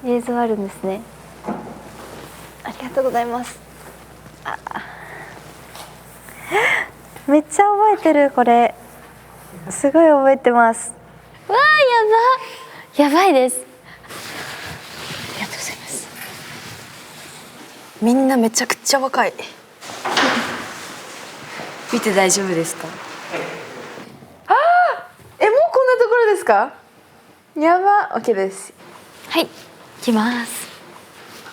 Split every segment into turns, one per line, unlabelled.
映像あるんですね。ありがとうございます。めっちゃ覚えてる。これすごい覚えてます。わあ、やばいです。ありがとうございます。
みんなめちゃくちゃ若い。見て大丈夫ですか？
あー、もうこんなところですか？やば、OK です。
はい、行きます。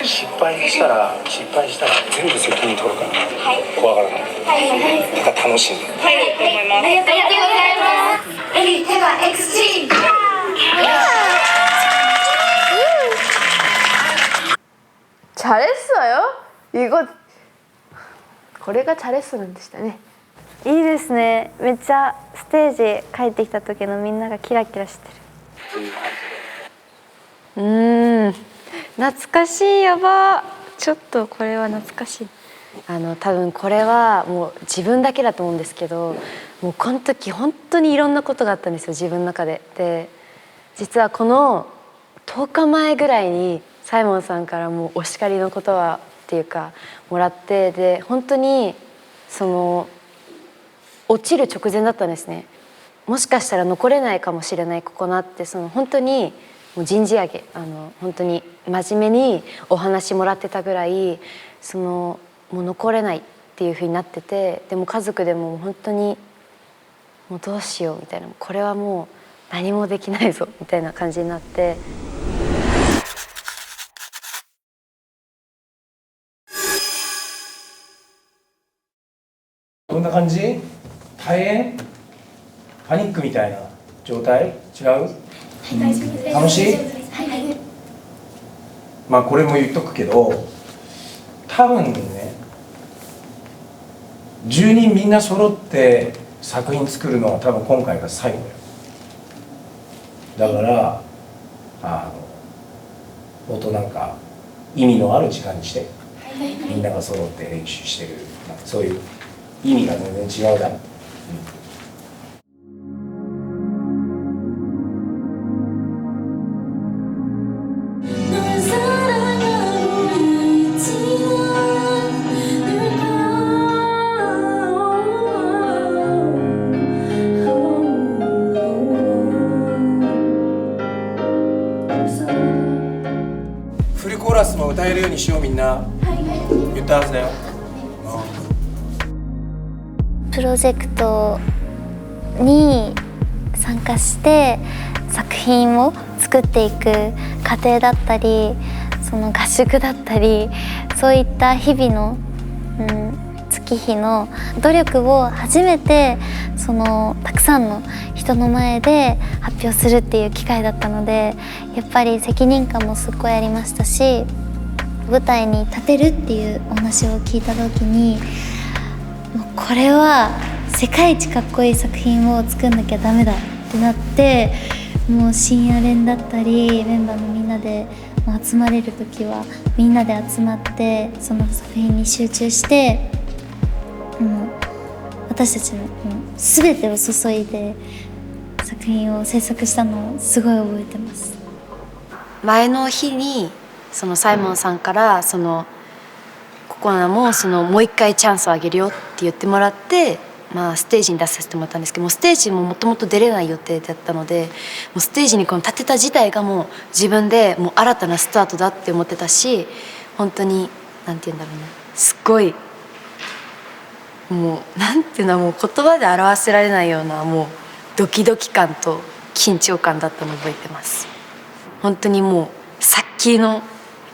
失敗したら全部責任取るから、はい、怖がらない、はい、だから楽しんで、はい、と思います。ありがとうございます。エリ手が XG。
잘했어요。이거これが잘했어なんでしたね。
いいですね。めっちゃステージ帰ってきた時のみんながキラキラしてる。懐かしい。やば。ちょっとこれは懐かしい。
多分これはもう自分だけだと思うんですけど、もうこの時本当にいろんなことがあったんですよ、自分の中で。で、実はこの10日前ぐらいにサイモンさんからもうお叱りの言葉っていうかもらって、で本当にその落ちる直前だったんですね。もしかしたら残れないかもしれないここなって、その本当にもう人事上げ、本当に真面目にお話もらってたぐらい、そのもう残れないっていうふうになってて、でも家族でも本当にもうどうしようみたいな、これはもう何もできないぞみたいな感じになって。
どんな感じ？大変？パニックみたいな状態？違う？はい、大丈夫です。楽しい？はい。まあこれも言っとくけど、多分ね、10人みんな揃って作品作るのは多分今回が最後よ。だからもっとなんか意味のある時間にして、みんなが揃って練習してる、そういう意味が全然違うだろう。フルコーラスも歌えるようにしよう、みんな。言ったはずだよ。
プロジェクトに参加して作品を作っていく過程だったり、その合宿だったり、そういった日々の、月日の努力を初めてそのたくさんの人の前で発表するっていう機会だったので、やっぱり責任感もすっごいありましたし、舞台に立てるっていうお話を聞いた時に、もうこれは世界一かっこいい作品を作んなきゃダメだってなって、もう深夜練だったりメンバーのみんなで集まれる時はみんなで集まってその作品に集中して、私たちの全てを注いで作品を制作したのをすごい覚えてます。
前の日にそのサイモンさんからそのココナもそのもう一回チャンスをあげるよって言ってもらって、ステージに出させてもらったんですけども、ステージももともと出れない予定だったので、もうステージにこの立てた自体がもう自分でもう新たなスタートだって思ってたし、本当になんて言うんだろうね、すっごいもうなんていうのはもう言葉で表せられないようなもうドキドキ感と緊張感だったのを覚えてます。本当にもうさっきの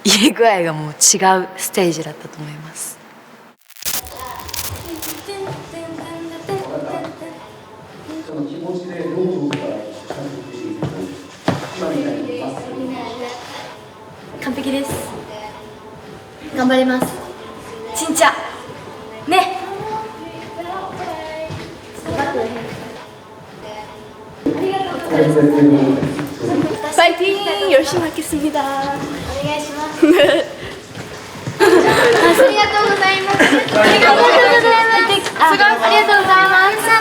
入れ具合がもう違うステージだったと思います。
完璧です。頑張ります。ちんちゃね。파이팅! 열심히 하겠습니다.
お願いします。ありがとうございます。ありがとうございます。ありがとうございます。あ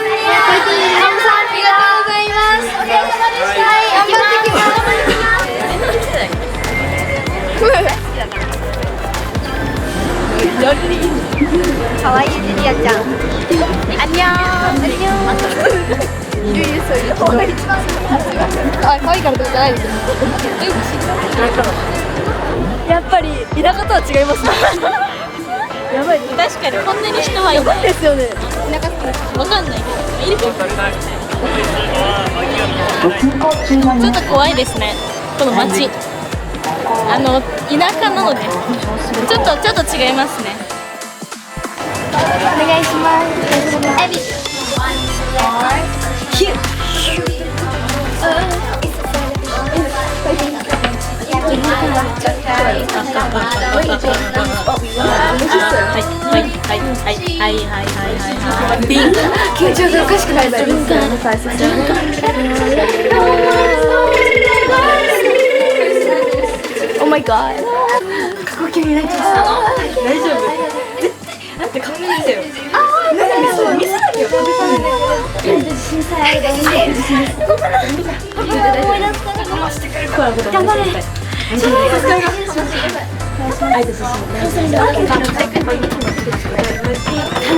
りがとうございます。お疲れ様でした。頑張ってきます。
ないです。やっぱり田舎とは違いますね。やばい、確かにこんなに人はいないですよね。田舎わかんないけどいるかも。ちょっと怖いですね。この街。田舎なのでちょっと違いますね。お願いします。エビ。ヒュッ。緊張でおかしくなります。Oh my god。過呼吸になっちゃった。大丈夫？だって顔見てよ。見せなきゃ。自信さえあれば。頑張れ。楽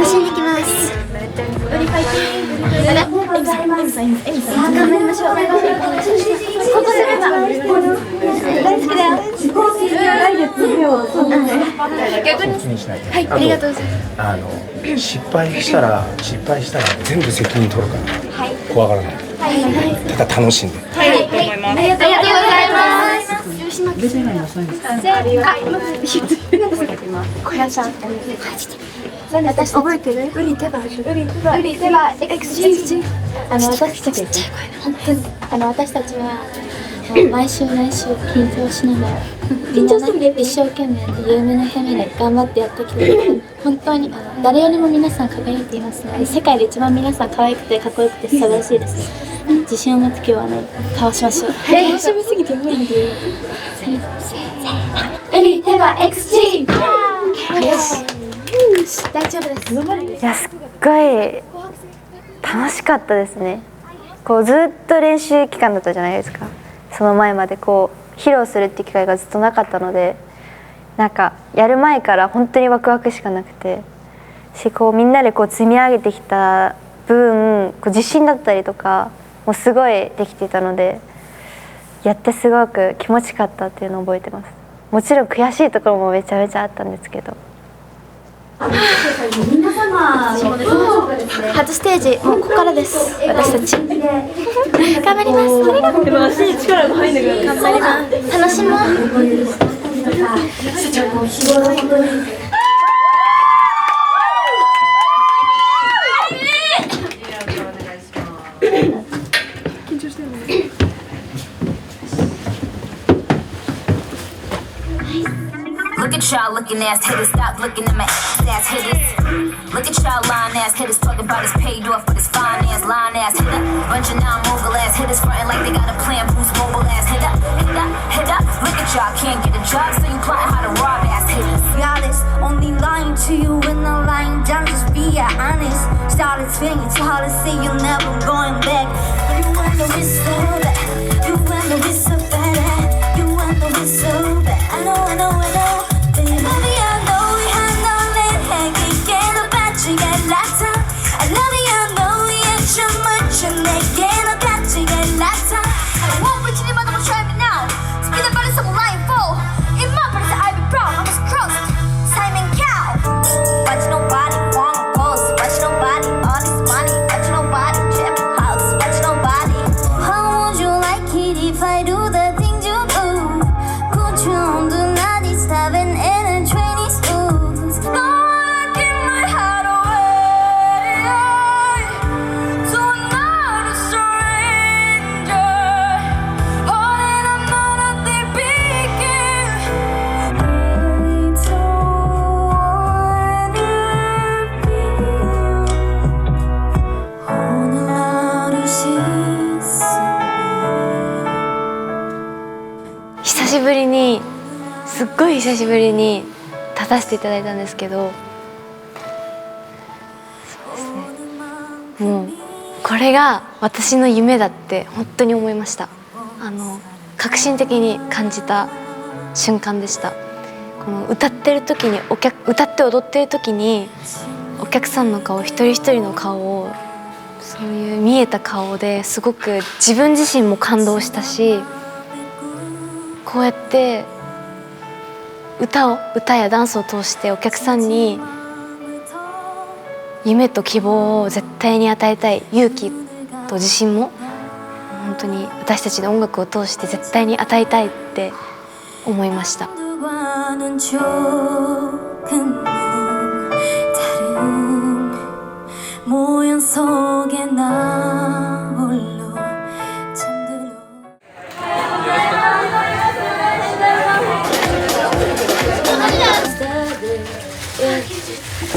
しんできます。頑張りましょう。ここすれば大好きだよ。逆にはい、ありがとうござい
ます。失敗したら全部責任取るから、怖がらない。ただ楽しんで。
はい、ありがとうございます。小屋さん、私覚えてる？ウリ手羽 XG。私たち本当に私たちは毎週緊張しながらみんな一生懸命夢のために頑張ってやってきて本当に誰よりも皆さん輝いていますので、世界で一番皆さん可愛くてかっこよくて素晴らしいです。自信を持って今日はね、かわしましょう。楽しみすぎて無理で。ウリ手羽 XG。大丈夫です。
いや、すっごい楽しかったですね。こうずっと練習期間だったじゃないですか。その前までこう披露するっていう機会がずっとなかったので、なんかやる前から本当にワクワクしかなくて、こうみんなでこう積み上げてきた分、こう自信だったりとかもうすごいできていたので、やってすごく気持ちよかったっていうのを覚えてます。もちろん悔しいところもめちゃめちゃあったんですけど。
皆様、初ステージ、もうここからです。私たち頑張ります。ありがとう。でも足に力が入んなくなる。頑張ります。楽しもう。
Look at y'all looking ass hitters, stop looking at my ass hitters. Look at y'all lying ass hitters, talking about his paid off for this finance, lying ass hitter. Bunch of non-mogul ass hitters, frontin' like they got a plan, who's mobile ass hitter. Hitter. Look at y'all, can't get a job, so you plotting how to rob ass hitters. Flawless, only lying to you when I'm lying down, just be honest. Started feeling it's hard to say you're never going back. You want the whistle back, you want the whistle back, you want the whistle back. I know.
すっごい久しぶりに立たせていただいたんですけど、そうですね、もうこれが私の夢だって本当に思いました。革新的に感じた瞬間でした。この歌ってる時に歌って踊ってる時にお客さんの顔、一人一人の顔をそういう見えた顔ですごく自分自身も感動したし、こうやって歌やダンスを通してお客さんに夢と希望を絶対に与えたい、勇気と自信も本当に私たちの音楽を通して絶対に与えたいって思いました。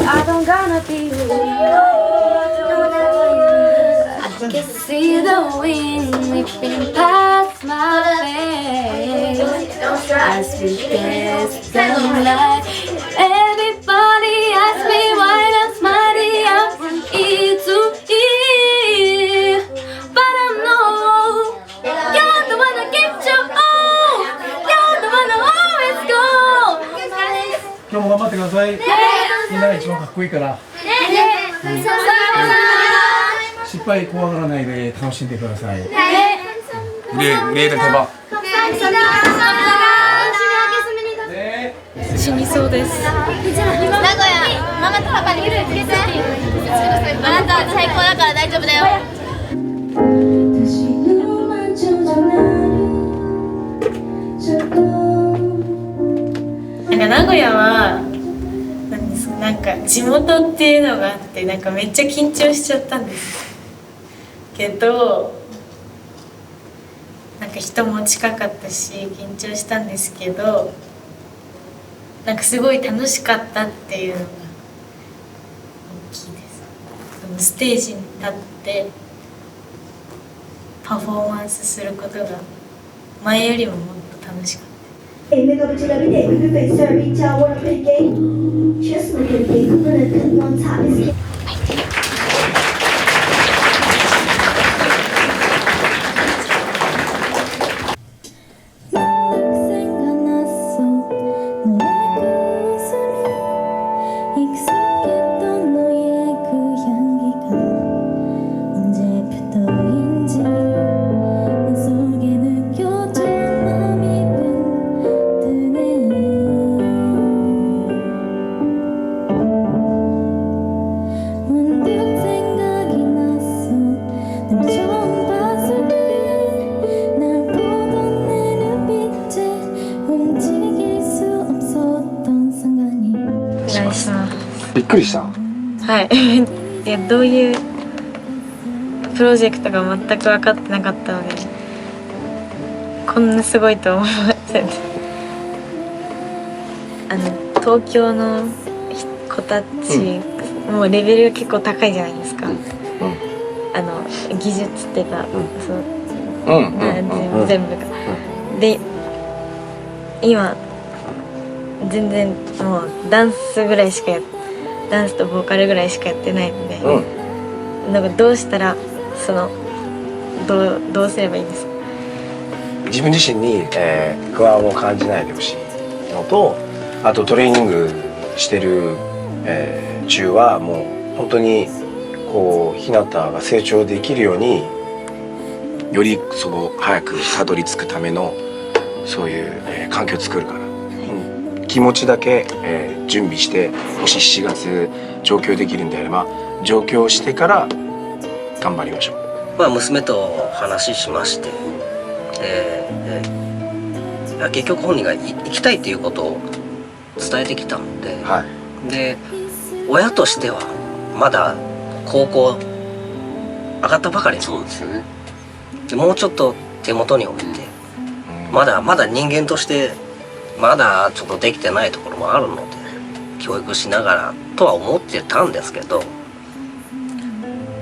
I don't gonna be with you. I can see the wind whipping past my face as we dance the light. Everybody asks me why I'm smiling up from ear to ear, but I know you're the one that gives you all. You're the one that always go.
今日も頑張ってください。みんなが一番かっこいいから、失敗怖がらないで楽しんでください。우리애들 대박。
死にそうです。
名古屋、ママとパパにつけて。あなた最高だから大丈夫だよ。
なんか名古屋はなんか地元っていうのがあって、なんかめっちゃ緊張しちゃったんですけど、なんか人も近かったし緊張したんですけど、なんかすごい楽しかったっていうのが大きいです。ステージに立ってパフォーマンスすることが前よりももっと楽しかった。
Em mới có biết là biết để quý vị sẽ đi chào một cái game just một cái game cũng là cần ngon thả biết
びっくりした。
はい。いや、どういうプロジェクトが全く分かってなかったので、こんなすごいとは思いません。東京の子たち、もうレベルが結構高いじゃないですか。技術っていうか、全部が。で、今全然もうダンスぐらいしかダンスとボーカルぐらいしかやってないので、なんかどうしたらどうすればいいんですか？
自分自身に、不安を感じないでほしいのと、あとトレーニングしてる、中はもう本当にこうひなたが成長できるようにより早くたどり着くためのそういう、環境を作るから、気持ちだけ、準備して、もし7月上京できるんであれば上京してから頑張りましょう。
まあ娘と話しまして、結局本人が行きたいっていうことを伝えてきたので、で親としてはまだ高校上がったばかりなんですよね。でもうちょっと手元に置いて、まだ人間としてまだちょっとできてないところもあるので教育しながらとは思ってたんですけど、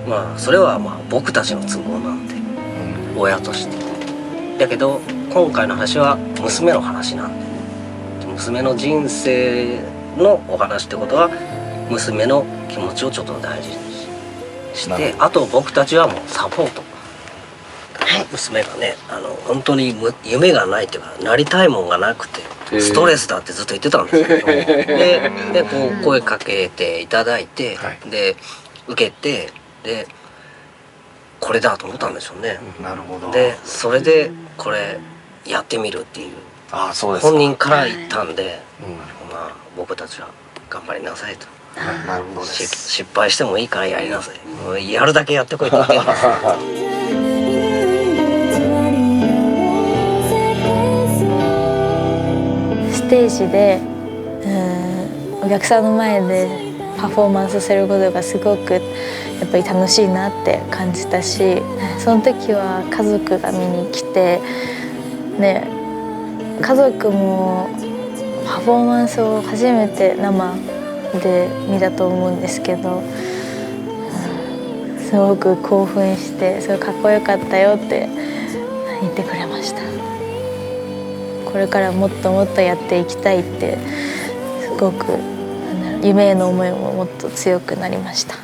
まあそれはまあ僕たちの都合なんで、親として。だけど今回の話は娘の話なんで、娘の人生のお話ってことは娘の気持ちをちょっと大事にして、あと僕たちはもうサポート。娘がね、本当に夢がないっていうか、なりたいもんがなくてストレスだってずっと言ってたんですよ。でこう声かけていただいて、で受けて、でこれだと思ったんでしょうね。なるほど。でそれでこれやってみるっていう
ああ、そうですか。
本人から言ったんで、まあ僕たちは頑張りなさいと。
なるほどです。
失敗してもいいからやりなさい。もうやるだけやってこいって言ってるんですよ。
ステージでお客さんの前でパフォーマンスすることがすごくやっぱり楽しいなって感じたし、その時は家族が見に来て、ね、家族もパフォーマンスを初めて生で見たと思うんですけど、すごく興奮して「それかっこよかったよ」って言ってくれました。これからもっともっとやっていきたいってすごく夢への思いももっと強くなりました。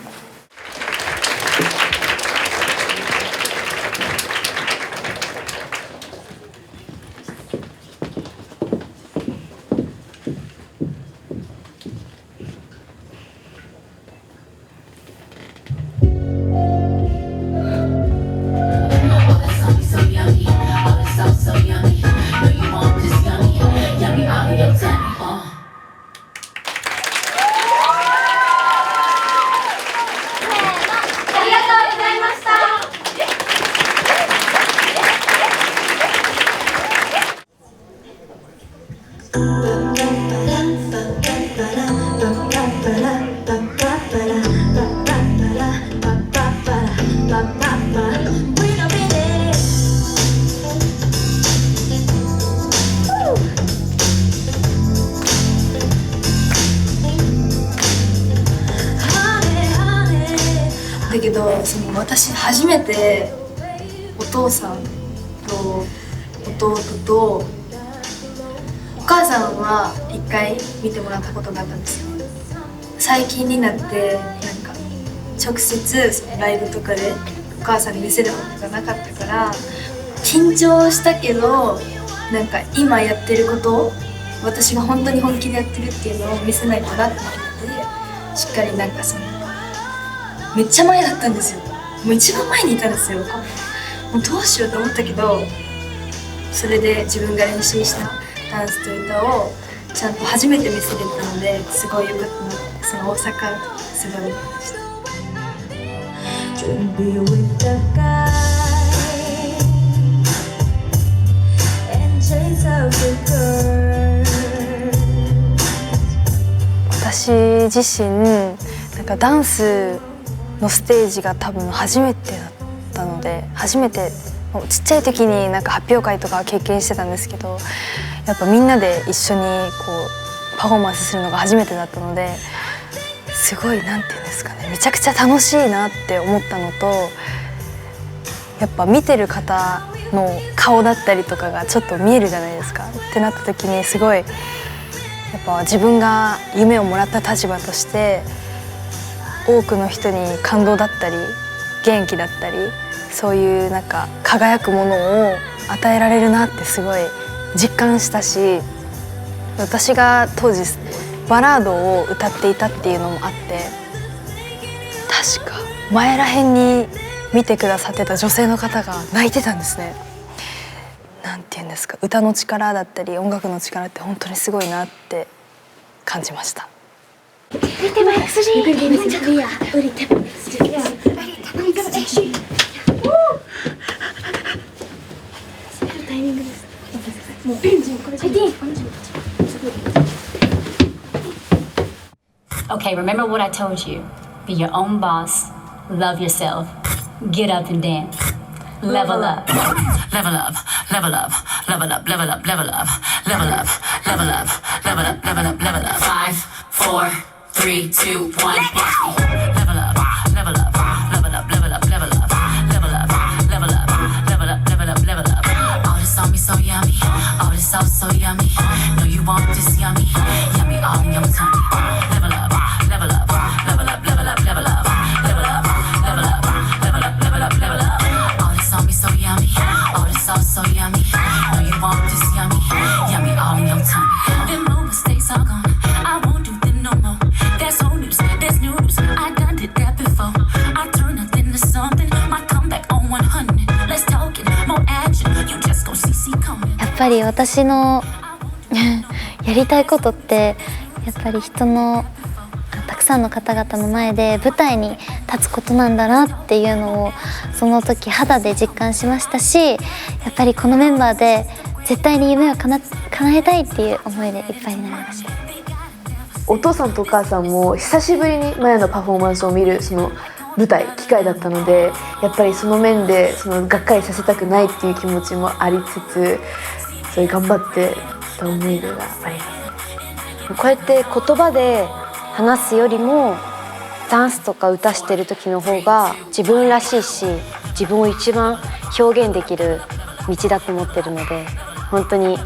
だけど私初めてお父さんと弟とお母さんは一回見てもらったことがあったんですよ。最近になってなんか直接そのライブとかでお母さんに見せることがなかったから緊張したけど、なんか今やってることを私が本当に本気でやってるっていうのを見せないとなって思ってしっかりなんかめっちゃ前だったんですよ。もう一番前にいたんですよ。もうどうしようと思ったけど、それで自分が練習したダンスと歌をちゃんと初めて見せれたのですごい良かったなって、その大阪すごい思いました。
私自身なんかダンスのステージが多分初めてだったので、初めてちっちゃい時になんか発表会とか経験してたんですけど、やっぱみんなで一緒にこうパフォーマンスするのが初めてだったので、すごいなんていうんですかね、めちゃくちゃ楽しいなって思ったのと、やっぱ見てる方の顔だったりとかがちょっと見えるじゃないですか。ってなった時にすごいやっぱ自分が夢をもらった立場として多くの人に感動だったり元気だったり、そういうなんか輝くものを与えられるなってすごい実感したし、私が当時バラードを歌っていたっていうのもあって、確か前らへんに見てくださってた女性の方が泣いてたんですね。なんていうんですか、歌の力だったり音楽の力って本当にすごいなって感じました。
Okay, remember what I told you. Be your own boss. Love yourself. Get up and dance. Level up. Level up. Level up. Level up. Level up. Level up. Level up. Level up. Level up. Level up. Level up. 5, 4, 3, 2, 1. Level up. Level up. Level up. Level up. Level up. Level up. Level up. Level up. Level up. Level up. All this on me so yummy. All this sauce so yummy. Know you want this yummy. Yummy all in your tummy. Level up. Level up. Level up. Level up. Level up. Level up. Level up. Level up. Level up. Level up. All this on me so yummy. All this sauce so yummy. Know you want this yummy. Yummy all in your tummy. Them no mistakes are gone. I won't do them no more. There's old news. There's new news. I done did that before. I turn nothing to something. My comeback on 100. Let's talk it. More action. You just go see coming.
やっぱり私のやりたいことってやっぱり人のたくさんの方々の前で舞台に立つことなんだなっていうのをその時肌で実感しましたし、やっぱりこのメンバーで絶対に夢を叶えたいっていう思いでいっぱいになりました。
お父さんとお母さんも久しぶりにマヤのパフォーマンスを見るその舞台機会だったので、やっぱりその面でそのがっかりさせたくないっていう気持ちもありつつ、そういう頑張ってた思い出があります。
こうやって言葉で話すよりもダンスとか歌してる時の方が自分らしいし、自分を一番表現できる道だと思ってるので、本当に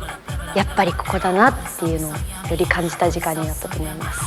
やっぱりここだなっていうのをより感じた時間になったと思います。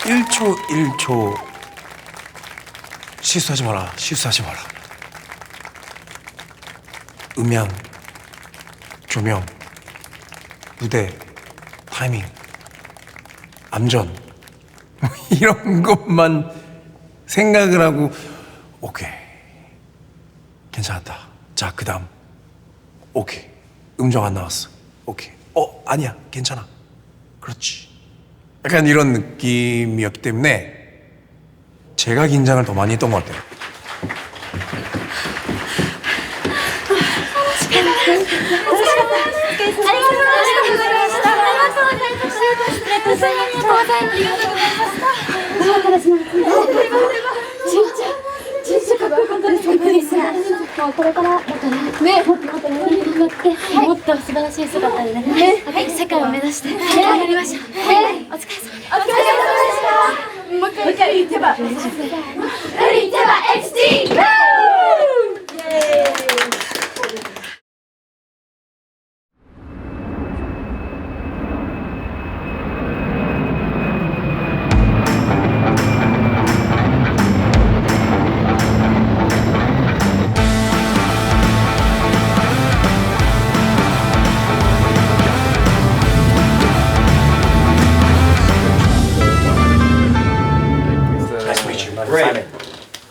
1초 1초 실수하지 마라. 실수하지 마라. 음향, 조명, 무대, 타이밍, 암전 이런 것만 생각을 하고 오케이 괜찮았다. 자 그다음 오케이 음정 안 나왔어. 오케이 아니야 괜찮아. 그렇지. 약간 이런 느낌이었기 때문에 제가 긴장을 더 많이 했던 것 같아요.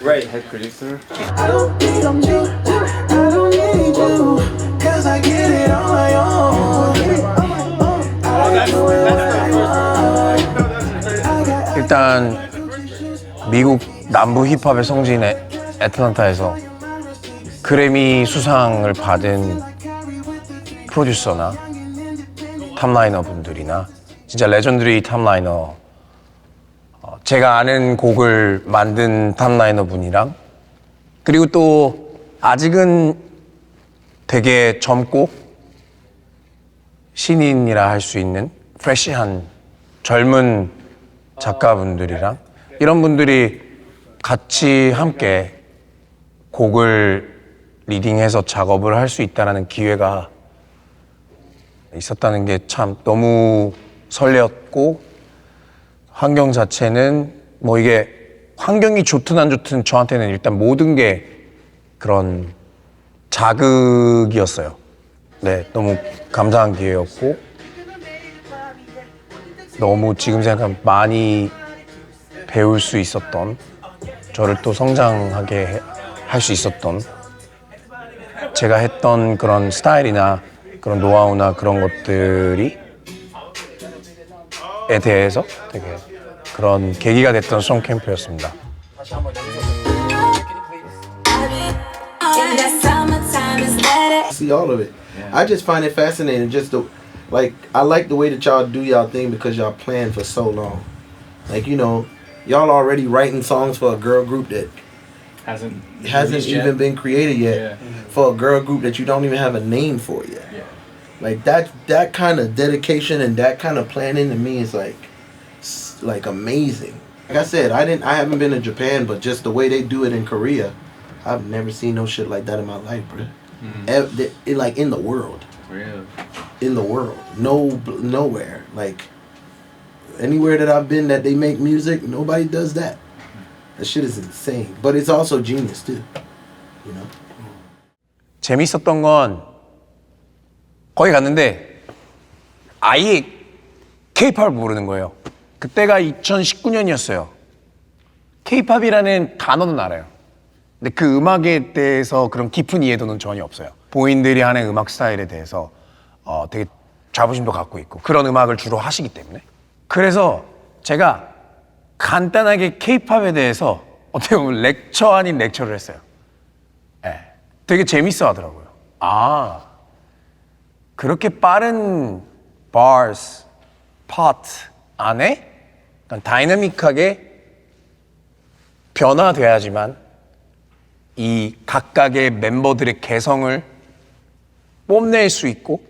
Great. Head producer.
I don't need you, I don't need you, 'cause I get it on my own.
일단 미국 남부 힙합의 성지인 애틀랜타에서 그래미 수상을 받은 프로듀서나 탑라이너 분들이나 진짜 레전드리 탑라이너, 제가 아는 곡을 만든 탑라이너 분이랑, 그리고 또 아직은 되게 젊고 신인이라 할 수 있는 프레시한 젊은 작가분들이랑 이런 분들이 같이 함께 곡을 리딩해서 작업을 할 수 있다는 기회가 있었다는 게 참 너무 설레었고, 환경 자체는 뭐 이게 환경이 좋든 안 좋든 저한테는 일단 모든 게 그런 자극이었어요. 네, 너무 감사한 기회였고, 너무 지금 생각하면 많이 배울 수 있었던, 저를 또 성장하게 할 수 있었던, 제가 했던 그런 스타일이나 그런 노하우나 그런 것들이 에 대해서 되게 그런 계기가 됐던 송 캠프였습니다.
See all of it. I just find it fascinating. Just the I like the way that y'all do y'all thing because y'all planned for so long. Like, you know, y'all already writing songs for a girl group that
Hasn't
even been created yet.
Yeah.
For a girl group that you don't even have a name for yet.
Yeah.
Like that kind of dedication and that kind of planning to me is like amazing. Like I said, I haven't been to Japan, but just the way they do it in Korea, I've never seen no shit like that in my life, bro. Like in the world.
Real.
In the world, nowhere. Like Anywhere that I've been that they make music, nobody does that. That shit is insane. But it's also genius too. You know.
재밌었던 건 거기 갔는데 아예 K-팝을 모르는 거예요. 그때가 2019년이었어요. K-팝이라는 단어는 알아요. 근데 그 음악에 대해서 그런 깊은 이해도는 전혀 없어요. 본인들이 하는 음악 스타일에 대해서 되게 자부심도 갖고 있고 그런 음악을 주로 하시기 때문에. 그래서 제가 간단하게 K-팝에 대해서 어떻게 보면 렉처 아닌 렉처를 했어요. 네. 되게 재밌어 하더라고요. 아, 그렇게 빠른 bars, part 안에 다이나믹하게 변화돼야지만 이 각각의 멤버들의 개성을 뽐낼 수 있고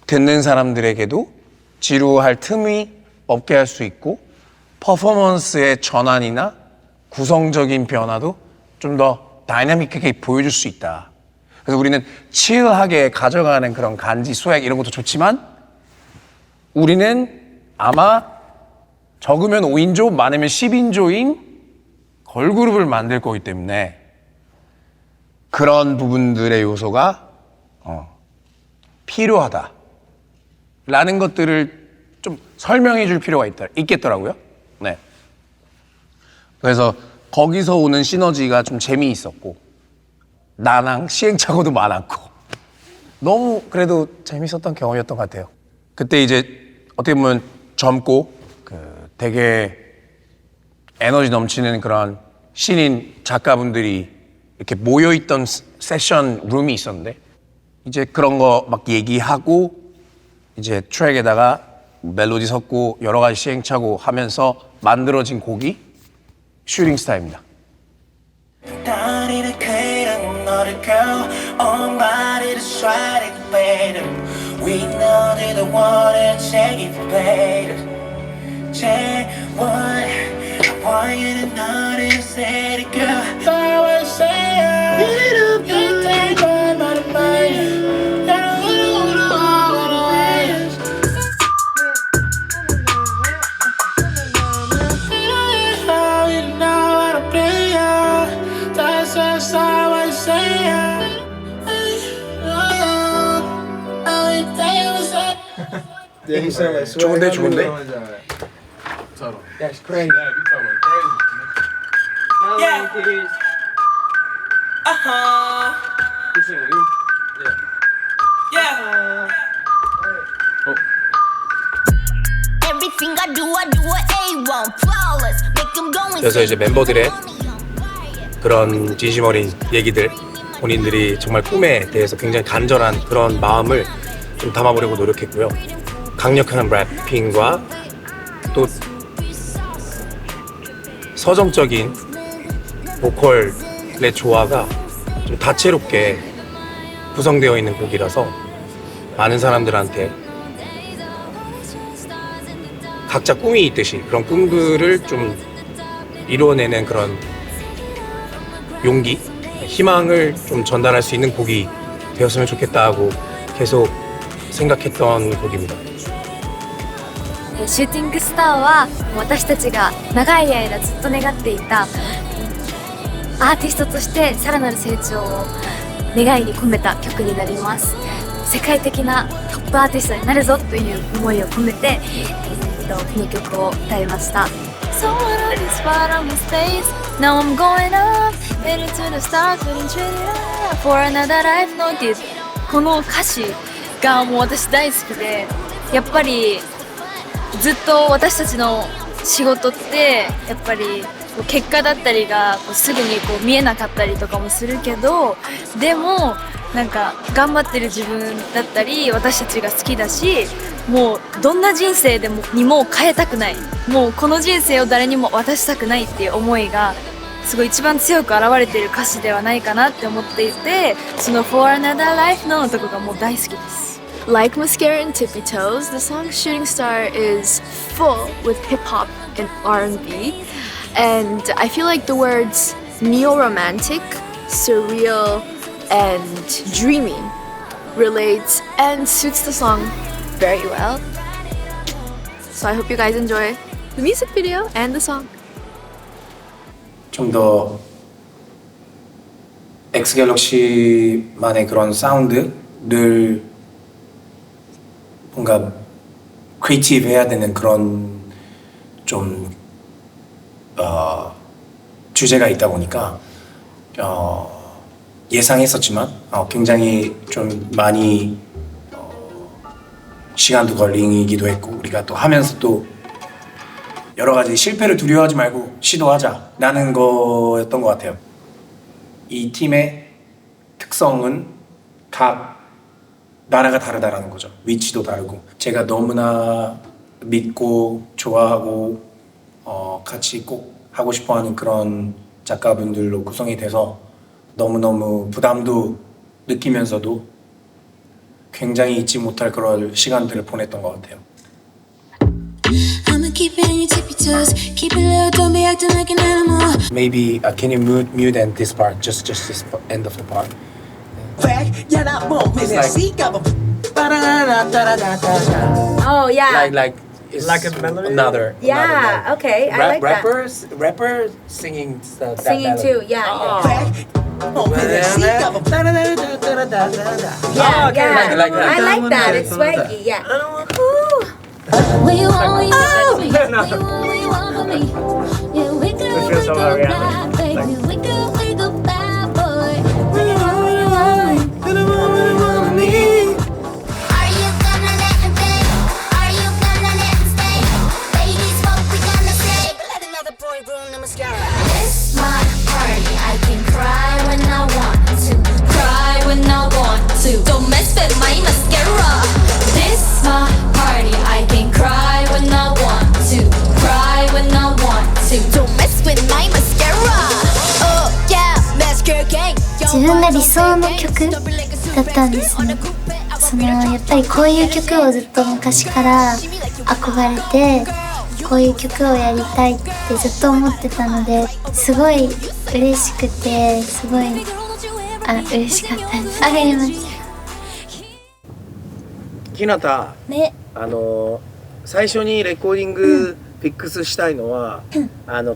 듣는 사람들에게도 지루할 틈이 없게 할 수 있고 퍼포먼스의 전환이나 구성적인 변화도 좀 더 다이나믹하게 보여줄 수 있다. 그래서 우리는 칠하게 가져가는 그런 간지, 스웩 이런 것도 좋지만 우리는 아마 적으면 5인조, 많으면 10인조인 걸그룹을 만들 거기 때문에 그런 부분들의 요소가 필요하다 라는 것들을 좀 설명해 줄 필요가 있겠더라고요. 네. 그래서 거기서 오는 시너지가 좀 재미있었고 나랑 시행착오도 많았고 너무 그래도 재밌었던 경험이었던 것 같아요. 그때 이제 어떻게 보면 젊고 되게 에너지 넘치는 그런 신인 작가분들이 이렇게 모여있던 세션 룸이 있었는데 이제 그런 거 막 얘기하고 이제 트랙에다가 멜로디 섞고 여러 가지 시행착오 하면서 만들어진 곡이 슈팅 스타입니다.
want you to notice it, girl. I will say it. You take my mind.
Yeah, he sound like 좋은데 좋은데.
Yeah, it's crazy. Yeah. Yeah.
Everything I do A1 flawless. Make them go insane.
그래서 이제 멤버들의 그런 진심 어린 얘기들, 본인들이 정말 꿈에 대해서 굉장히 간절한 그런 마음을 좀 담아보려고 노력했고요. 강력한 래핑과 또 서정적인 보컬의 조화가 좀 다채롭게 구성되어 있는 곡이라서 많은 사람들한테 각자 꿈이 있듯이 그런 꿈들을 좀 이루어내는 그런 용기, 희망을 좀 전달할 수 있는 곡이 되었으면 좋겠다고 계속 생각했던 곡입니다.
シューティングスターは私たちが長い間ずっと願っていたアーティストとしてさらなる成長を願いに込めた曲になります。世界的なトップアーティストになるぞという思いを込めて、この曲を歌いました。So what is far on the space? Now I'm going up, headed to the stars, feeling treated up for another life. のっていうこの歌詞がもう私大好きで、やっぱりずっと私たちの仕事ってやっぱり結果だったりがすぐにこう見えなかったりとかもするけど、でもなんか頑張ってる自分だったり私たちが好きだし、もうどんな人生でもにも変えたくない、もうこの人生を誰にも渡したくないっていう思いがすごい一番強く表れている歌詞ではないかなって思っていて、その For Another Life のとこがもう大好きです。
Like Mascara and Tippy Toes, the song Shooting Star is full with hip-hop and R&B. And I feel like the words neo-romantic, surreal, and dreamy relates and suits the song very well. So I hope you guys enjoy. the music video and the song.
좀 더 엑스갤럭시만의 그런 사운드를 뭔가 크리에이티브 해야 되는 그런 좀 주제가 있다 보니까 예상했었지만 굉장히 좀 많이 시간도 걸리기도 했고 우리가 또 하면서 또 여러 가지 실패를 두려워하지 말고 시도하자라는 거였던 것 같아요. 이 팀의 특성은 각 나라가 다르다라는 거죠. 위치도 다르고 제가 너무나 믿고 좋아하고 같이 꼭 하고 싶어하는 그런 작가분들로 구성이 돼서 너무너무 부담도 느끼면서도 굉장히 잊지 못할 그런 시간들을 보냈던 것 같아요.
Keep it in your tippy toes. Keep it low, don't be acting like an animal.
Maybe can you mute and this part, just this end of the part.
Oh yeah.
Like it's
Like a melody?
Another.
Yeah. Okay. I like that.
Rapper singing that
Singing
melody.
too. Yeah.
Yeah,
Yeah. Yeah.
like that.
I like that. It's swaggy. Yeah.
What you want, what you want from me? What you want, what you want from me? Yeah, wiggle, bad, baby. Wiggle, bad boy. What you want, what you want? What you want, what you want from me? Are you gonna let him stay? Are you gonna let him stay? Ladies, what we gonna say? Let another boy ruin the mascara. This my party. I can cry when I want to. Cry when I want to. Don't mess with my mascara. This my party. I can cry when I want to. Cry when I want to. Don't mess with my mascara. Oh yeah, mascara gang.
自分が理想の曲だったんですね。やっぱりこういう曲をずっと昔から憧れてこういう曲をやりたいってずっと思ってたのですごい嬉しくてすごい嬉しかったです。あげます。
ひなた、
ね、
最初にレコーディングフィックスしたいのは、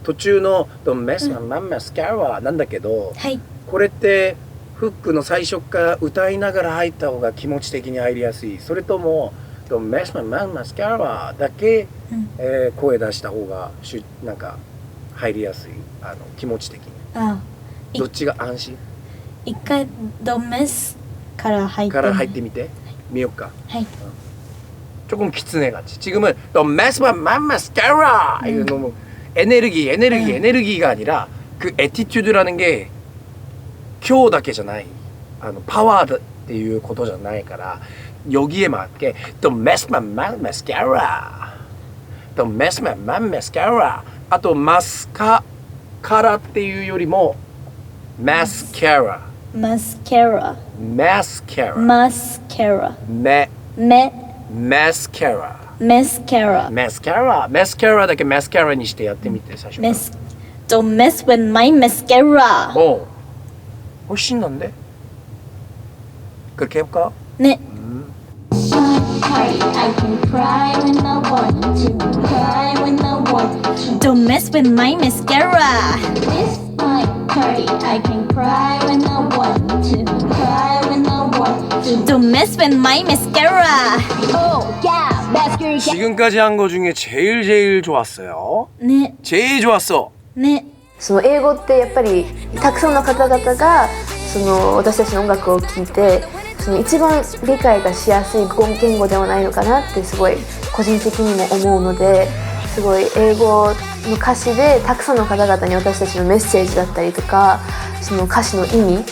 途中の「Don't mess my mascara」なんだけど、
はい、
これってフックの最初から歌いながら入った方が気持ち的に入りやすい、それとも「Don't mess my mascara」だけ、声出した方がなんか入りやすい、気持ち的に。どっちが安心？
一回「Don't mess」から入って
みてみようか。
はい。
조금 기츠네같이 지금은 Don't mess with my mascara 이거 너무 에너지가 아니라 그 에티튜드라는 게 교だけじゃないパワーっていうことじゃないから여기에 맞게 Don't mess with my mascara Don't mess with my mascara あとマスカラっていうよりもマスカラマスカラマスカラマスカラマスカラだけマスカラにしてやってみて最初から
Don't mess with my mascara.
훨씬 난데? 그렇게 해볼까?
네. Don't mess with my mascara.
This my party. I can cry when I want to. Cry when I want to.
Don't mess with my mascara.
Oh yeah, mascara.
지금까지 한 거 중에 제일 좋았어요.
네.
제일 좋았어.
네.
その英語ってやっぱりたくさんの方々が私たちの音楽を聴いて一番理解がしやすい言語ではないのかなってすごい個人的にも思うのですごい英語の歌詞でたくさんの方々に私たちのメッセージだったりとかその歌詞の意味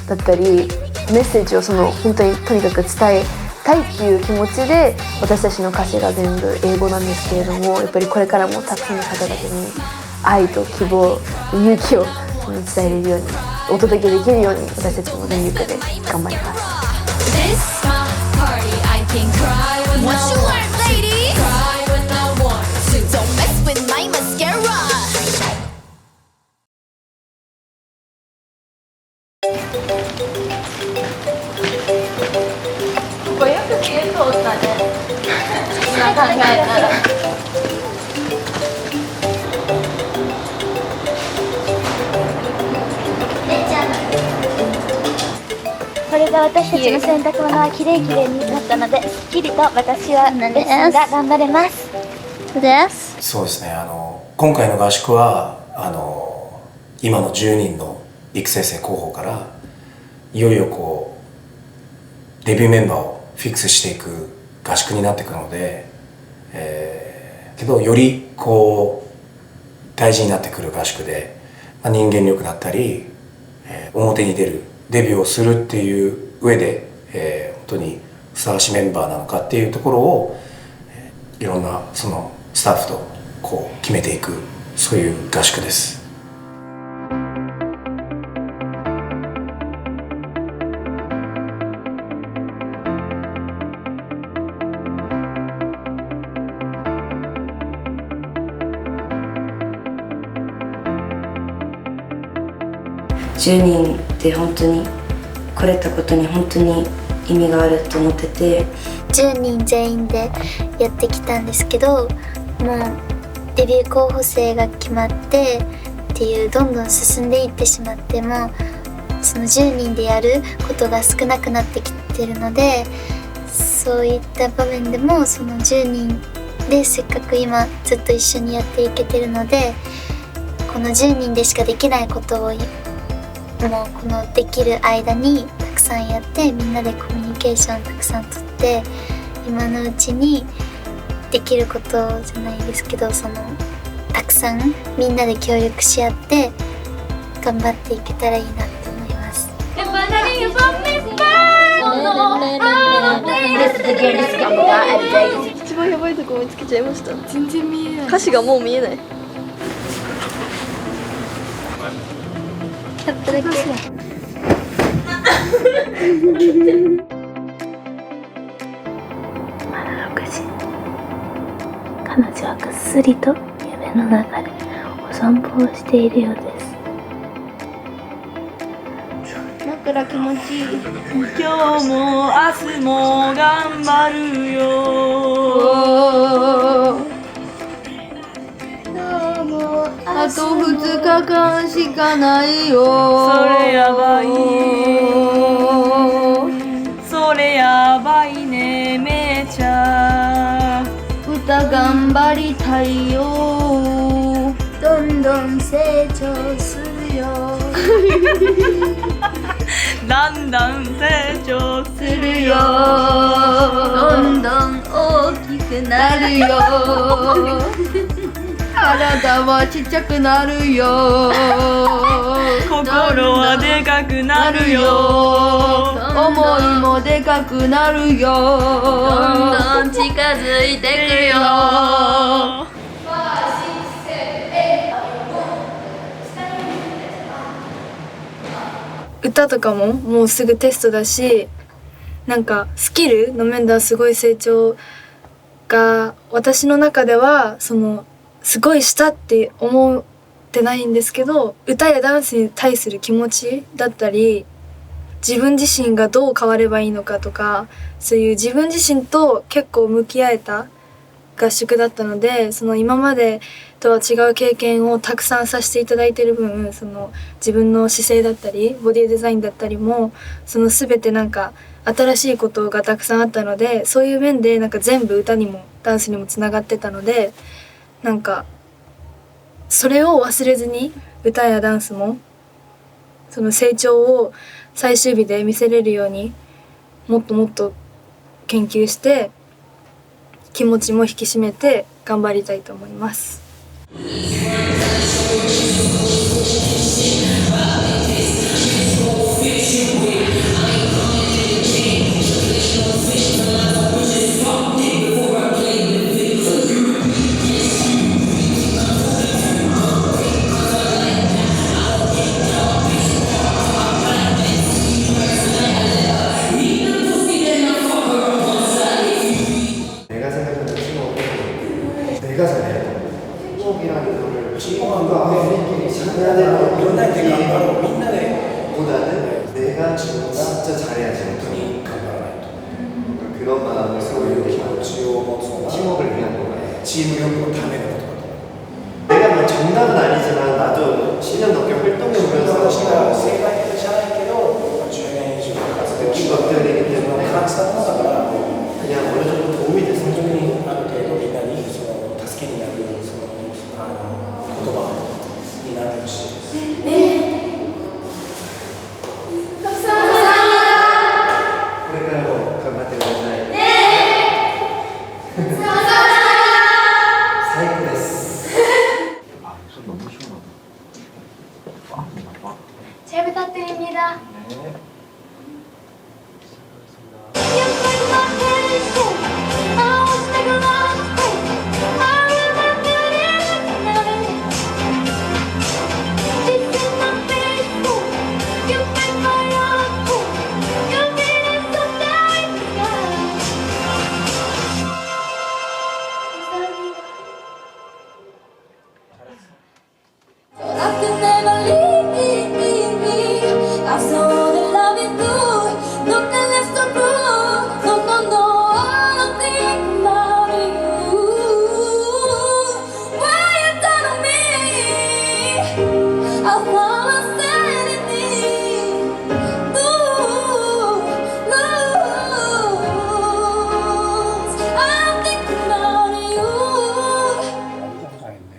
だったりメッセージを本当にとにかく伝えたいっていう気持ちで私たちの歌詞が全部英語なんですけれどもやっぱりこれからもたくさんの方々に愛と希望、勇気を伝えれるようにお届けできるように私たちも全力で頑張ります。
これよく消えそうだね。今考えたら。私たちの洗濯物はきれいきれいになったので、すっきりと私はレッスンが頑張れます。
です。
そうですね、今回の合宿は今の10人の育成生候補からいよいよこうデビューメンバーをフィックスしていく合宿になっていくので、けどよりこう大事になってくる合宿で、人間力だったり、表に出るデビューをするっていう上で、本当にふさわしいメンバーなのかっていうところを、いろんなそのスタッフとこう決めていく、そういう合宿です。
10人で本当に来れたことに本当に意味があると思ってて、
10人全員でやってきたんですけど、もうデビュー候補生が決まってっていうどんどん進んでいってしまっても、その10人でやることが少なくなってきてるので、そういった場面でもその10人でせっかく今ずっと一緒にやっていけてるので、この10人でしかできないことをもうこのできる間にたくさんやって、みんなでコミュニケーションたくさんとって、今のうちにできることじゃないですけど、そのたくさんみんなで協力し合って頑張っていけたらいいなって思います。
一番やばいとこ見つけちゃいました。全然見えない。歌詞がもう見えない。
ちょっとだけ。まだ6時。彼女はぐっすりと夢の中でお散歩をしているようです。
枕気持ちいい。今日も明日も頑張るよ。あと2日間しかないよ。それやばい。それやばいね、めちゃ。歌頑張りたいよ。
どんどん成長するよ。
だんだん成長するよ。
どんどん大きくなるよ。
体はちっちゃくなるよ。心はでかくなるよ。思いもでかくなるよ。
どんどん近づいてくよ。
歌とかももうすぐテストだし、なんかスキルの面ではすごい成長が私の中ではそのすごいしたって思ってないんですけど、歌やダンスに対する気持ちだったり、自分自身がどう変わればいいのかとか、そういう自分自身と結構向き合えた合宿だったので、その今までとは違う経験をたくさんさせていただいている分、その自分の姿勢だったりボディデザインだったりも、その全てなんか新しいことがたくさんあったので、そういう面でなんか全部歌にもダンスにもつながってたので、なんかそれを忘れずに歌やダンスもその成長を最終日で見せれるようにもっともっと研究して気持ちも引き締めて頑張りたいと思います。
내가 진짜 잘해야지. 그런 마음을 소유의 팀워크를 위한 거야. 팀워크로 다음에 내가 뭐 정답은 아니지만 나도 10년 넘게 활동해 보면서 느낀 건
言葉になってほしいです。
これからも頑張ってください。最高です。
잘 부탁드립니다.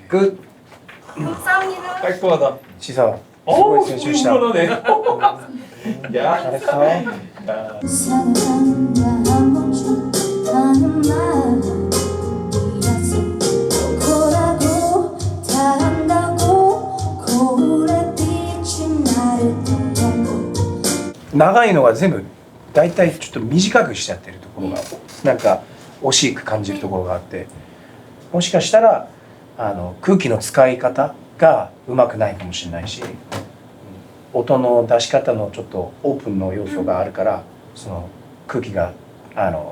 굿.
감사합니다.
백보다.
지사.
오,
수고했어요, 진짜.
이거네. 야.
잘했어.長いのが全部だいたいちょっと短くしちゃってるところがなんか惜しく感じるところがあって、もしかしたら空気の使い方がうまくないかもしれないし、音の出し方のちょっとオープンの要素があるからその空気が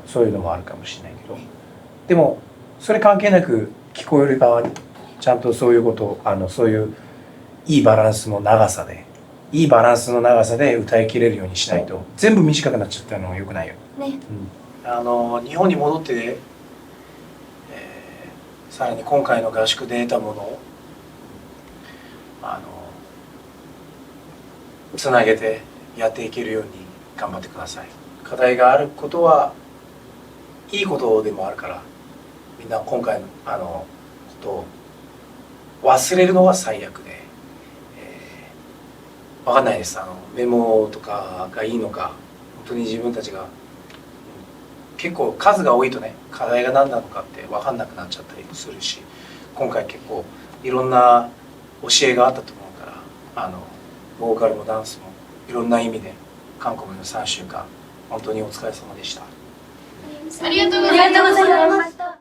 そういうのもあるかもしれないけど、でもそれ関係なく聞こえる側にちゃんとそういうことそういういいバランスの長さで歌い切れるようにしないと全部短くなっちゃったのは良くないよ。
ね。
日本に戻って、さらに今回の合宿で得たものをつなげてやっていけるように頑張ってください。課題があることはいいことでもあるから、みんな今回のことを忘れるのは最悪で、分かんないです。メモとかがいいのか、本当に自分たちが結構数が多いとね、課題が何なのかって分かんなくなっちゃったりもするし、今回結構いろんな教えがあったと思うから、ボーカルもダンスもいろんな意味で韓国の3週間本当にお疲れ様でした。
ありがとうございました。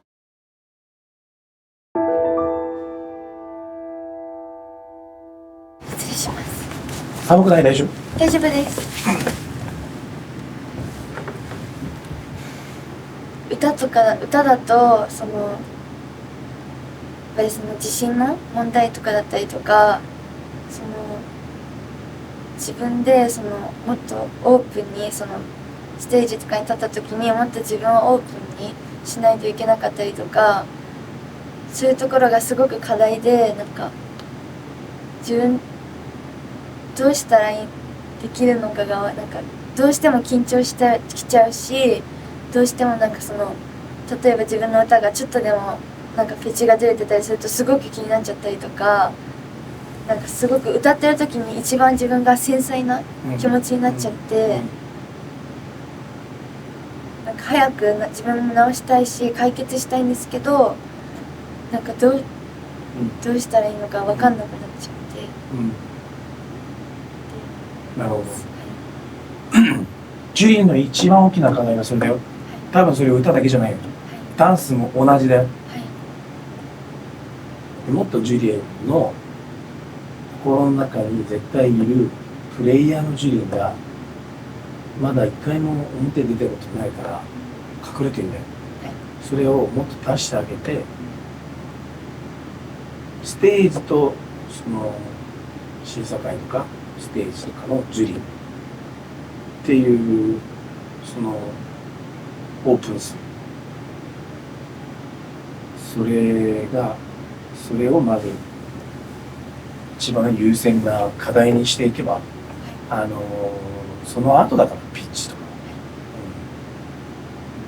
失礼します。
寒くない？大丈夫？
大丈夫です。歌だとそのやっぱりその自信の問題とかだったりとか、その自分でそのもっとオープンにそのステージとかに立った時にもっと自分をオープンにしないといけなかったりとか、そういうところがすごく課題で、なんか自分どうしたらできるのかがなんかどうしても緊張してきちゃうし、どうしてもなんかその例えば自分の歌がちょっとでもなんかピッチがずれてたりするとすごく気になっちゃったりとか、なんかすごく歌ってる時に一番自分が繊細な気持ちになっちゃって、なんか早く自分も直したいし解決したいんですけど、なんかどうしたらいいのか分かんなくなっちゃって。
なるほど。ジュリーの一番大きな課題はそれだよ。多分それ歌だけじゃないよ。ダンスも同じだよ。もっとジュリエの心の中に絶対いるプレイヤーのジュリエがまだ一回も表に出たことないから隠れてるんだよ。それをもっと出してあげて、ステージとその審査会とかステージとかのジュリーっていうそのオープンする、それをまず一番優先な課題にしていけば、その後だからピッチとか、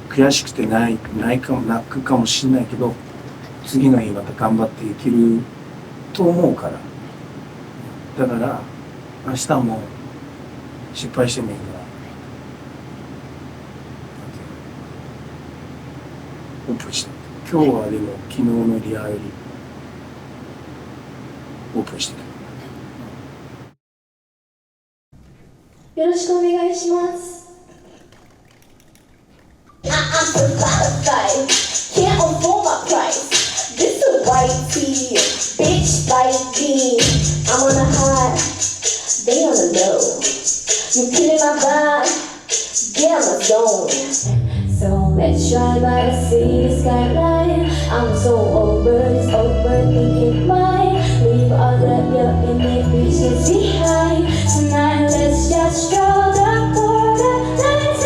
悔しくて泣くかもしれないけど、次の日また頑張っていけると思うから。だから明日も失敗してもいいからオープンして。今日はでも昨日のリハよりオープンしてる。
よろしくお願いします。I'm so satisfied, can't afford my price. This a white tee, bitch like me. I'm on a high, they on the low. You killing my vibe, get on my zone. So let's drive by the city skyline. I'm so over this overthinking mind. Leave all of your inhibitions behind. Tonight let's just draw the border lines.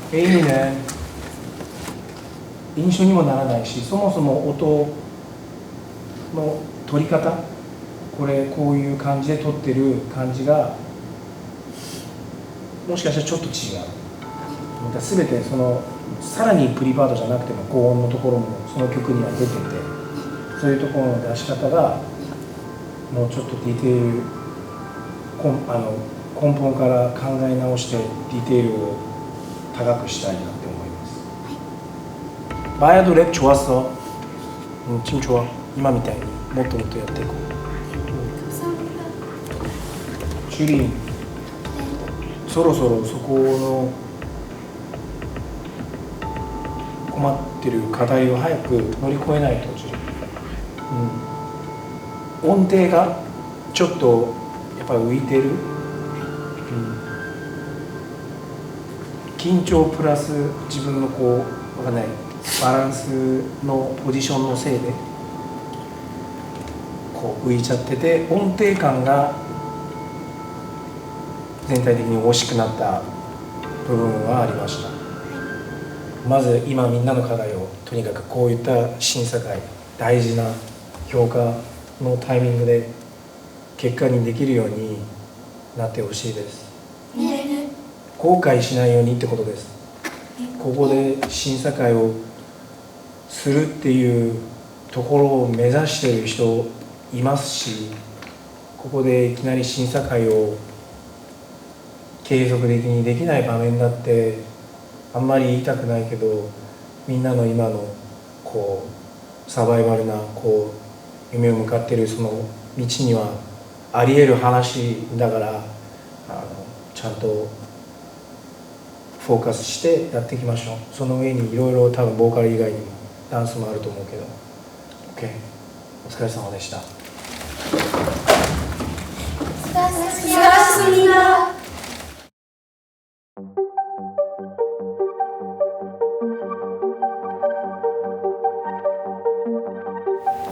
いいね。印象にもならないし、そもそも音の取り方、こういう感じで取ってる感じがもしかしたらちょっと違う。全てさらにプリパートじゃなくても高音のところもその曲には出てて、そういうところの出し方がもうちょっとディテール根本から考え直してディテールを高くしたいなって思います。バイアド랩 좋았어。지금 좋아。今みたいにもっともっとやっていこう。ジュリー、そろそろそこの困ってる課題を早く乗り越えないと、ジュリー。音程がちょっとやっぱり浮いてる。緊張プラス自分のわかんないバランスのポジションのせいで浮いちゃってて、音程感が全体的に惜しくなった部分はありました。まず今みんなの課題をとにかくこういった審査会、大事な評価のタイミングで結果にできるようになってほしいです。後悔しないようにってことです。ここで審査会をするっていうところを目指している人いますし、ここでいきなり審査会を継続的にできない場面だってあんまり言いたくないけど、みんなの今のサバイバルな夢を向かっているその道にはあり得る話だから、ちゃんとフォーカスしてやっていきましょう。その上にいろいろ多分ボーカル以外にもダンスもあると思うけど。 OK、 お疲れ様でした。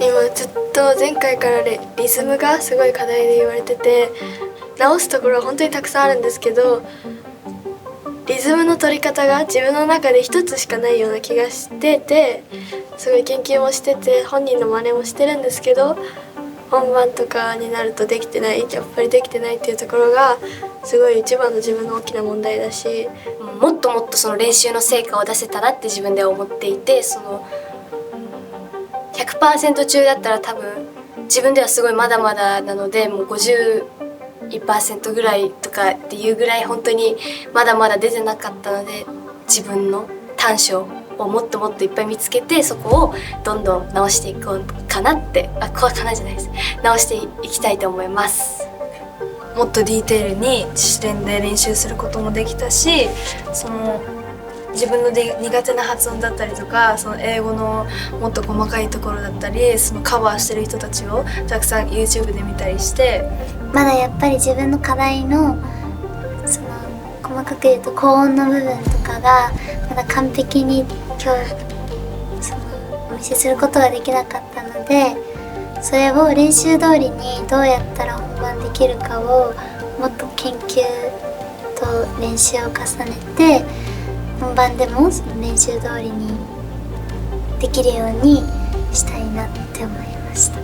今ずっと前回からリズムがすごい課題で言われてて、直すところは本当にたくさんあるんですけど、リズムの取り方が自分の中で一つしかないような気がしてて、すごい研究もしてて本人の真似もしてるんですけど、本番とかになるとやっぱりできてないっていうところがすごい一番の自分の大きな問題だし、
もっともっとその練習の成果を出せたらって自分では思っていて、その 100% 中だったら多分自分ではすごいまだまだなので、もう51% ぐらいとかっていうぐらい本当にまだまだ出てなかったので、自分の短所をもっともっといっぱい見つけて、そこをどんどん直していこうかなって、こうかなじゃないです、直していきたいと思います。
もっとディテールに自主練で練習することもできたし、その自分の苦手な発音だったりとか、その英語のもっと細かいところだったり、そのカバーしてる人たちをたくさん YouTube で見たりして、
まだやっぱり自分の課題のその細かく言うと高音の部分とかがまだ完璧に今日そのお見せすることができなかったので、それを練習通りにどうやったら本番できるかをもっと研究と練習を重ねて、本番でもその練習通りにできるようにしたいなって思いました。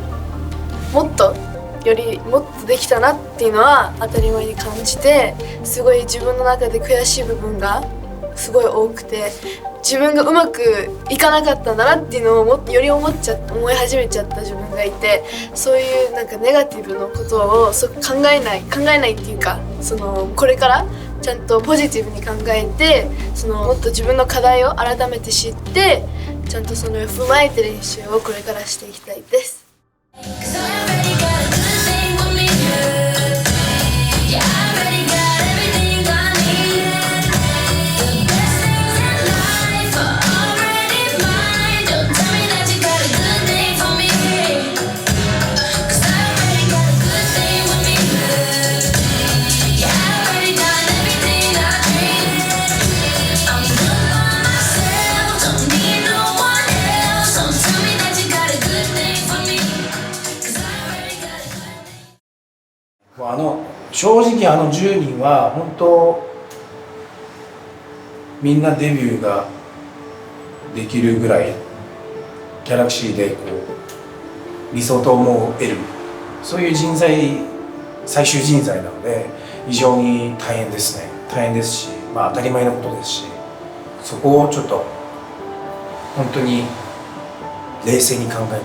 もっとできたなっていうのは当たり前に感じて、すごい自分の中で悔しい部分がすごい多くて、自分がうまくいかなかったんだなっていうのをもっとより思い始めちゃった自分がいて、そういうなんかネガティブなことを考えないっていうか、そのこれからちゃんとポジティブに考えて、そのもっと自分の課題を改めて知って、ちゃんとその踏まえて練習をこれからしていきたいです。
正直10人は本当みんなデビューができるぐらいギャラクシーでこう理想と思える、そういう人材、最終人材なので非常に大変ですね。大変ですし、まあ当たり前のことですし、そこをちょっと本当に冷静に考えて、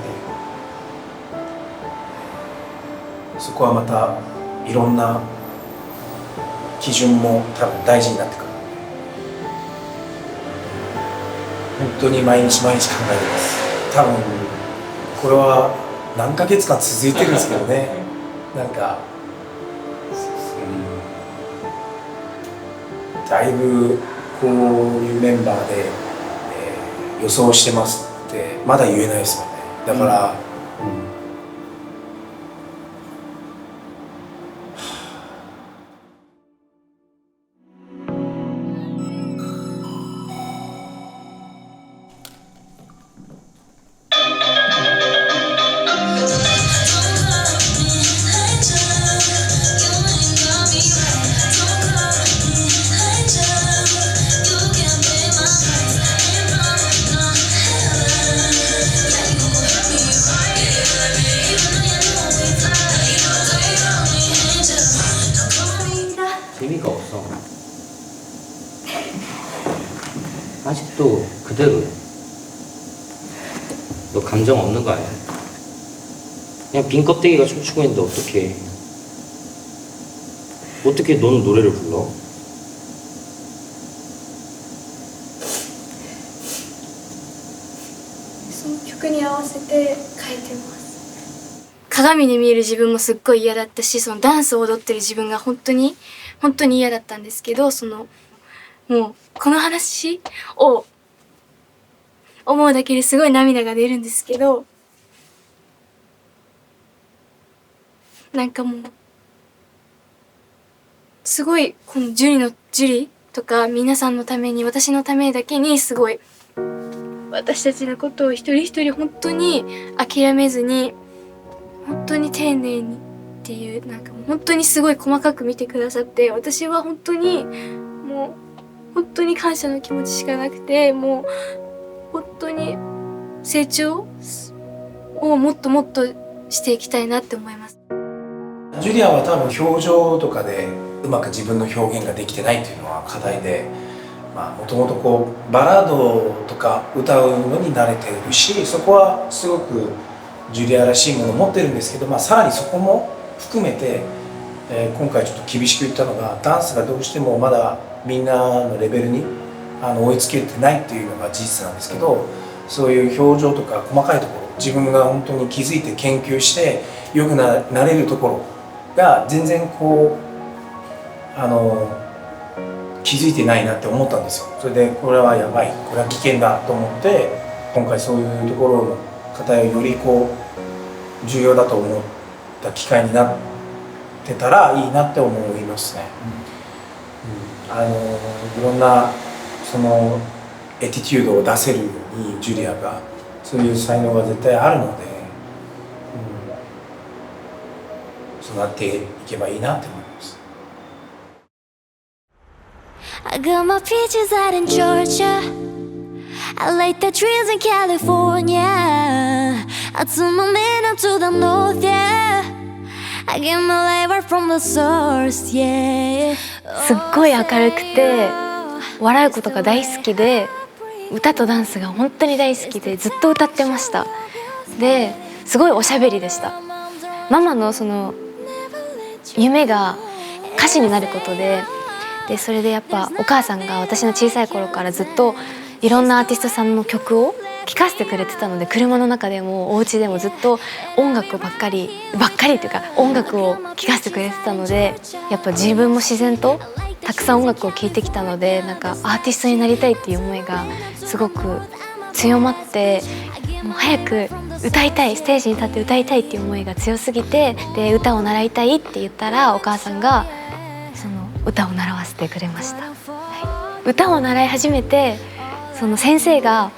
そこはまたいろんな基準も多分大事になってくる。本当に毎日毎日考えてます。多分これは何ヶ月間続いてるんですけどね。なんか、だいぶこういうメンバーで、予想してますってまだ言えないですもんね。だから、
아직도 그대로야. 너 감정 없는 거 아니야? 그냥 빈 껍데기가 춤추고 있는데 어떻게 너는 노래를 불러?
その曲に合わせて変えてます。鏡に見える自分もすっごい嫌だったし、そのダンスを踊ってる自分が本当に嫌だったんですけど、もうこの話を思うだけですごい涙が出るんですけど、なんかもうすごいこのジュリとか皆さんのために、私のためだけにすごい私たちのことを一人一人本当に諦めずに、本当に丁寧にっていう、なんか本当にすごい細かく見てくださって、私は本当にもう本当に感謝の気持ちしかなくて、もう本当に成長をもっともっとしていきたいなって思います。
ジュリアは多分表情とかでうまく自分の表現ができてないっていうのは課題で、もともとこうバラードとか歌うのに慣れてるし、そこはすごくジュリアらしいものを持ってるんですけど、さらにそこも含めて、今回ちょっと厳しく言ったのが、ダンスがどうしてもまだみんなのレベルに追いつけてないっていうのが事実なんですけど、そういう表情とか細かいところ、自分が本当に気づいて研究して良くなれるところが全然こう気づいてないなって思ったんですよ。それでこれはやばい、これは危険だと思って、今回そういうところの課題をよりこう重要だと思った機会になってたらいいなって思いますね。いろんなそのエティチュードを出せるようにジュリアがそういう才能が絶対あるので、そうなっていけばいいなって思います。
I got my peaches out in Georgia. I like the trees in California. I took my man to the north, yeah. I get my labor from the source, yeah.
すっごい明るくて笑うことが大好きで、歌とダンスが本当に大好きでずっと歌ってました。ですごいおしゃべりでした。ママのその夢が歌手になることで、それでやっぱお母さんが私の小さい頃からずっといろんなアーティストさんの曲を聴かせてくれてたので、車の中でもお家でもずっと音楽ばっかりっていうか音楽を聴かせてくれてたので、やっぱ自分も自然とたくさん音楽を聴いてきたので、なんかアーティストになりたいっていう思いがすごく強まって、もう早く歌いたい、ステージに立って歌いたいっていう思いが強すぎて、で歌を習いたいって言ったらお母さんがその歌を習わせてくれました。歌を習い始めて、その先生が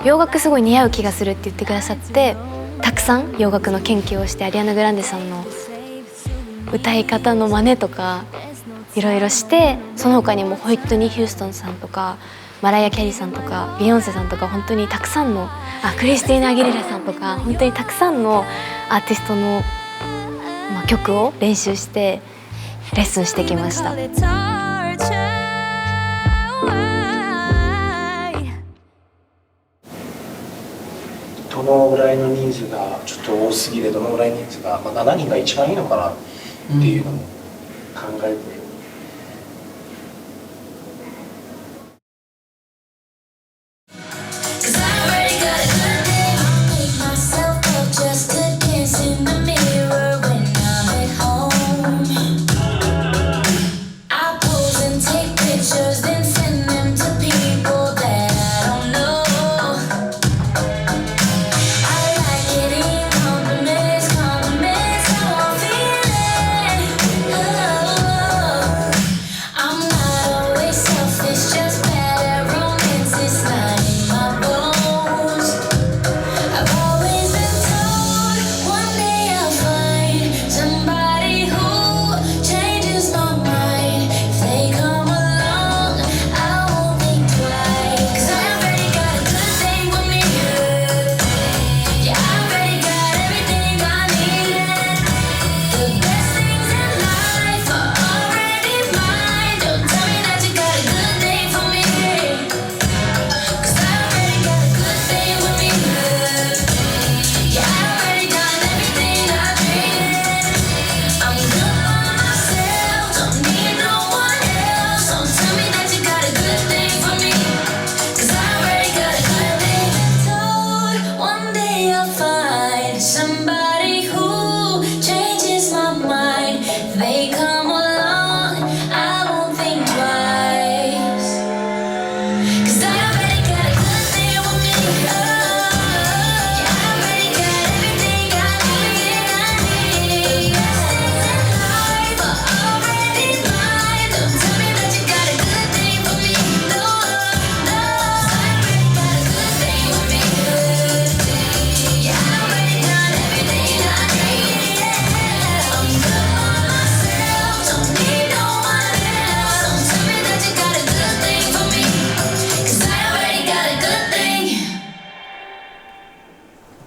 洋楽すごい似合う気がするって言ってくださって、たくさん洋楽の研究をして、アリアナ・グランデさんの歌い方の真似とかいろいろして、その他にもホイットニー・ヒューストンさんとかマライア・キャリーさんとかビヨンセさんとか、本当にたくさんのクリスティーナ・アギレラさんとか、本当にたくさんのアーティストの、曲を練習してレッスンしてきました。
どのぐらいの人数がちょっと多すぎで、どのぐらい人数が、7人が一番いいのかなっていうのも考えて。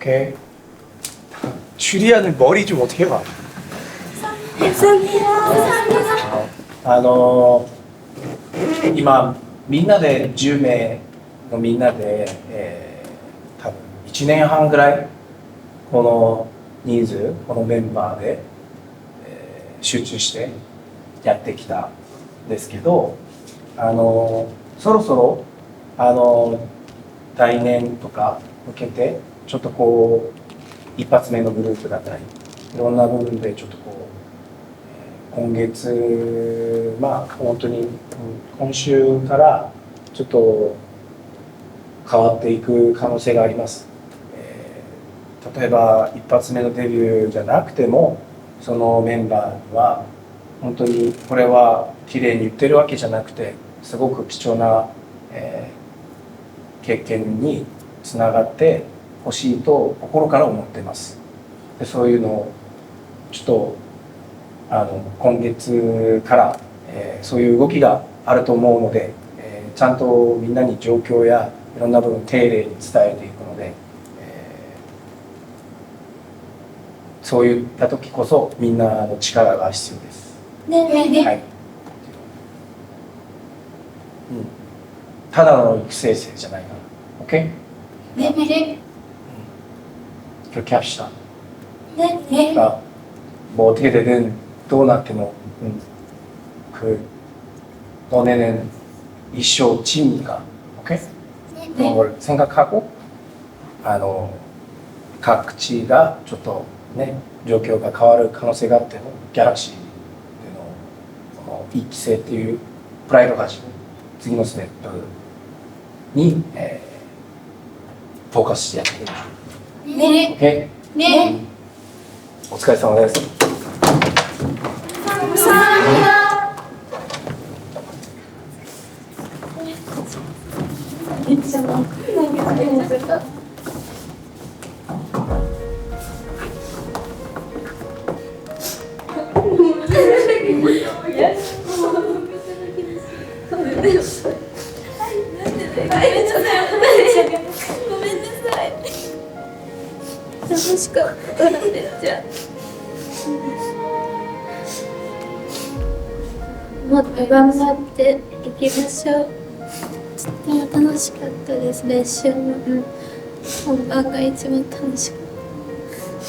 오케이. 주리아는 머리 좀 어떻게 봐?今みんなで10名のみんなで、多分1年半ぐらいこの人数このメンバーで、集中してやってきたんですけど、そろそろ来年とか向けてちょっとこう一発目のグループだったりいろんな部分でちょっとこう今月まあ本当に今週からちょっと変わっていく可能性があります。例えば一発目のデビューじゃなくてもそのメンバーは本当にこれは綺麗に言ってるわけじゃなくてすごく貴重な、経験につながってほしいと心から思っています。でそういうのをちょっと今月から、そういう動きがあると思うので、ちゃんとみんなに状況やいろんな部分丁寧に伝えていくので、そういった時こそみんなの力が必要です。はい。ただの育成生じゃないから。OK? 그렇게 합시다. 뭐 어떻게 되든 또 나한테는 너네는 이쇼 팀이니까, 오케이? 그런 걸 생각하고 각지가 좀 더 네, 状況が変わる可能性があってもギャラクシーでの一期生っていうプライドが次のステップに、フォーカスしてやっていきましょう。ね。OK？ね。お疲れ様です。
楽しかったらめっちゃもっと頑張っていきましょう。とっても楽しかったです。練習も、本番が一番楽しかっ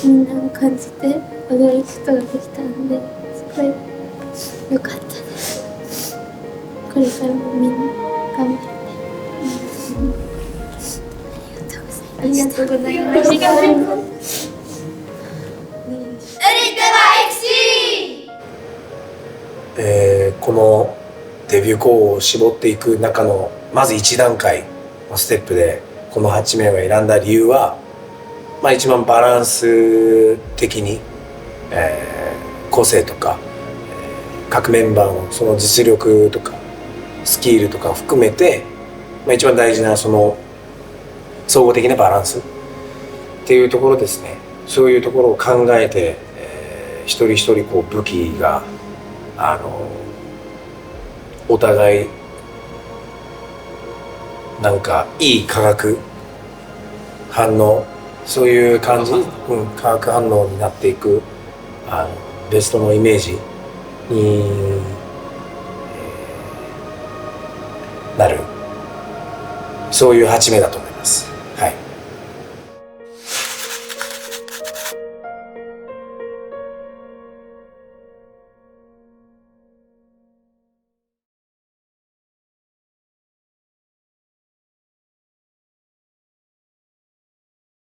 た。みんなを感じて踊ることができたのですごい良かったです。これからもみんな頑張って。ありがとうございます。ありがとうございます。
このデビュー候補を絞っていく中のまず1段階のステップでこの8名を選んだ理由は、一番バランス的に、個性とか、各メンバーのその実力とかスキルとかを含めて、一番大事なその総合的なバランスっていうところですね。そういうところを考えて、一人一人こう武器がお互いなんかいい化学反応そういう感じ、化学反応になっていくベストのイメージに、なるそういう8名だと